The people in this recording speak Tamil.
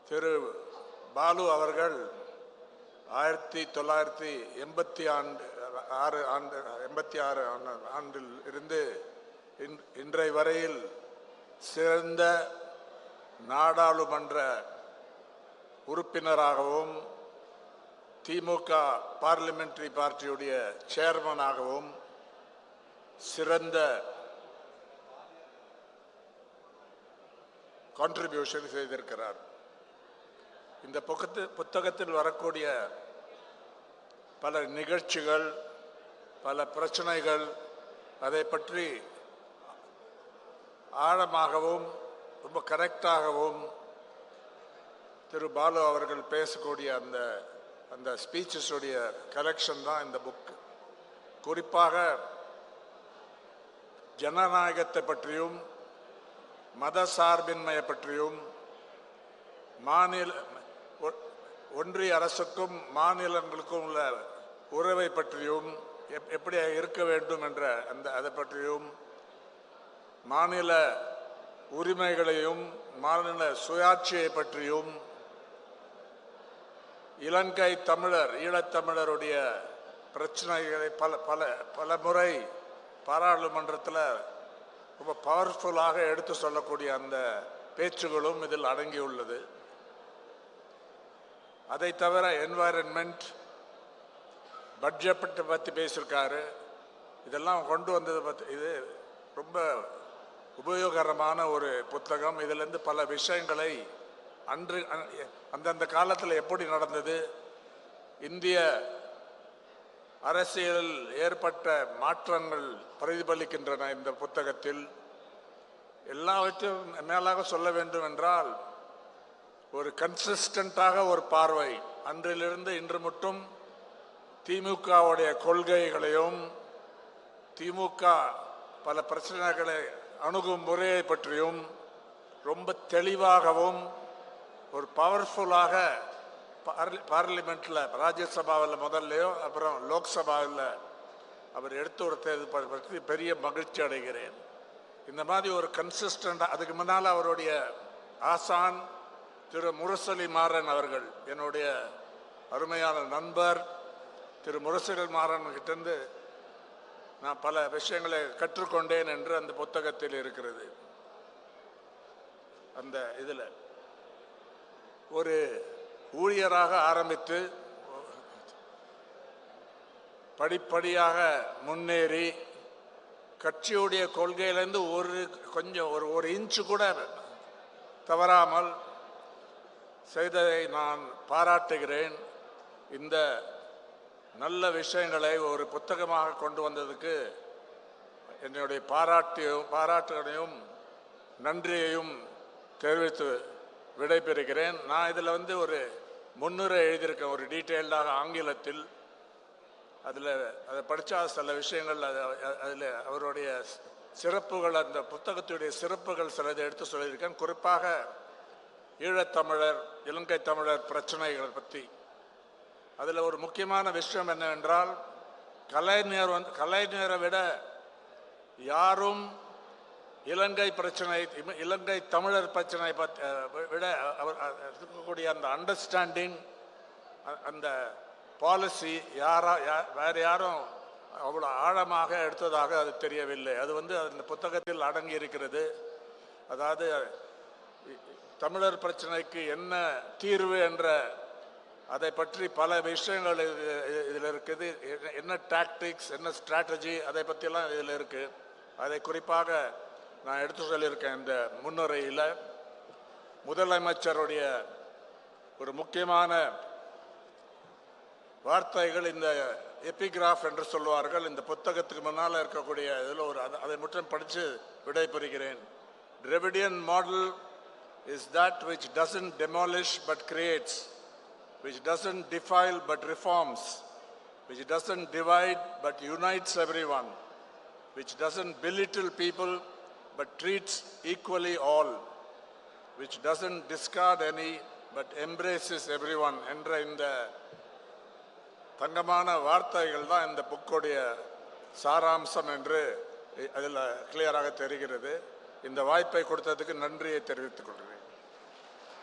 திரு பாலு அவர்கள் 1986 ஆண்டில் இருந்து இன்றைய வரையில் சிறந்த நாடாளுமன்ற உறுப்பினராகவும் திமுக பார்லிமெண்டரி பார்ட்டியுடைய சேர்மனாகவும் சிறந்த கான்ட்ரிபியூஷன் செய்திருக்கிறார். இந்த புத்தகத்தில் வரக்கூடிய பல நிகழ்ச்சிகள், பல பிரச்சனைகள், அதை பற்றி ஆழமாகவும் ரொம்ப கரெக்டாகவும் திரு பாலு அவர்கள் பேசக்கூடிய அந்த ஸ்பீச்சஸுடைய கலெக்ஷன் தான் இந்த புக். குறிப்பாக ஜனநாயகத்தை பற்றியும் மத சார்பின்மையை பற்றியும் ஒன்றிய அரசுக்கும் மாநிலங்களுக்கும் உள்ள உறவை பற்றியும் எப்படி இருக்க வேண்டும் என்ற அதை பற்றியும் மாநில உரிமைகளையும் மாநில சுயாட்சியை பற்றியும் இலங்கை தமிழர் ஈழத்தமிழருடைய பிரச்சனைகளை பல முறை பாராளுமன்றத்தில் ரொம்ப பவர்ஃபுல்லாக எடுத்து சொல்லக்கூடிய அந்த பேச்சுகளும் இதில் அடங்கியுள்ளது. அதை தவிர என்வாயரன்மெண்ட், பட்ஜெட் பற்றி பேசியிருக்காரு. இதெல்லாம் கொண்டு வந்தது பற்றி இது ரொம்ப உபயோகரமான ஒரு புத்தகம். இதிலிருந்து பல விஷயங்களை அந்தந்த காலத்தில் எப்படி நடந்தது, இந்திய அரசியலில் ஏற்பட்ட மாற்றங்கள் பிரதிபலிக்கின்றன இந்த புத்தகத்தில். எல்லாவற்றையும் மேலாக சொல்ல வேண்டும் என்றால் ஒரு கன்சிஸ்டண்டாக ஒரு பார்வை, அன்றிலிருந்து இன்று மட்டும் திமுகவுடைய கொள்கைகளையும் திமுக பல பிரச்சனைகளை அணுகும் முறையை பற்றியும் ரொம்ப தெளிவாகவும் ஒரு பவர்ஃபுல்லாக பார்லிமெண்ட்டில் ராஜ்யசபாவில் முதல்லையோ அப்புறம் லோக்சபாவில் அவர் எடுத்து கொடுத்தது பற்றி பெரிய மகிழ்ச்சி அடைகிறேன். இந்த மாதிரி ஒரு கன்சிஸ்டண்டாக, அதுக்கு முன்னால் அவருடைய ஆசான் திரு முரசொலி மாறன் அவர்கள், என்னுடைய அருமையான நண்பர் திரு முரசொலி மாறன் கிட்டேருந்து நான் பல விஷயங்களை கற்றுக்கொண்டேன் என்று அந்த புத்தகத்தில் இருக்கிறது. அந்த இதில் ஒரு ஊழியராக ஆரம்பித்து படிப்படியாக முன்னேறி கட்சியுடைய கொள்கையிலிருந்து ஒரு இன்ச்சு கூட தவறாமல் செய்ததை நான் பாராட்டுகிறேன். இந்த நல்ல விஷயங்களை ஒரு புத்தகமாக கொண்டு வந்ததுக்கு என்னுடைய பாராட்டுகளையும் நன்றியையும் தெரிவித்து விடைபெறுகிறேன். நான் இதில் ஒரு முன்னுரை எழுதியிருக்கேன், ஒரு டீட்டெயில்டாக ஆங்கிலத்தில். அதை படித்தா சில விஷயங்கள் அதில் அவருடைய சிறப்புகள், அந்த புத்தகத்துடைய சிறப்புகள் சிலதை எடுத்து சொல்லியிருக்கேன். குறிப்பாக ஈழத்தமிழர் இலங்கை தமிழர் பிரச்சனைகள் பற்றி. அதில் ஒரு முக்கியமான விஷயம் என்னவென்றால், கலைஞரை விட யாரும் இலங்கை பிரச்சனை, இலங்கை தமிழர் பிரச்சனை விட அவர் இருக்கக்கூடிய அந்த அண்டர்ஸ்டாண்டிங், அந்த பாலிசி வேறு யாரும் அவ்வளோ ஆழமாக எடுத்ததாக அது தெரியவில்லை. அது அந்த புத்தகத்தில் அடங்கி இருக்கிறது. அதாவது தமிழர் பிரச்சனைக்கு என்ன தீர்வு என்ற அதை பற்றி பல விஷயங்கள் இதில் இருக்குது. என்ன டாக்டிக்ஸ், என்ன ஸ்ட்ராட்டஜி, அதை பற்றியெல்லாம் இதில் இருக்குது. அதை குறிப்பாக நான் எடுத்து சொல்லியிருக்கேன் இந்த முன்னுரையில். முதலமைச்சருடைய ஒரு முக்கியமான வார்த்தைகள், இந்த எபிகிராஃப் என்று சொல்வார்கள், இந்த புத்தகத்துக்கு முன்னால் இருக்கக்கூடிய இதில் அதை மட்டும் படித்து விடைபெறுகிறேன். Dravidian model is that which doesn't demolish but creates, which doesn't defile but reforms, which doesn't divide but unites everyone, which doesn't belittle people but treats equally all, which doesn't discard any but embraces everyone என்ற இந்த தங்கமான வார்த்தைகள் தான் இந்த புக்கோடைய சாராம்சம் என்று அதில் கிளியராக தெரிகிறது. இந்த வாய்ப்பை கொடுத்ததுக்கு நன்றியை தெரிவித்துக் கொள்கிறேன்.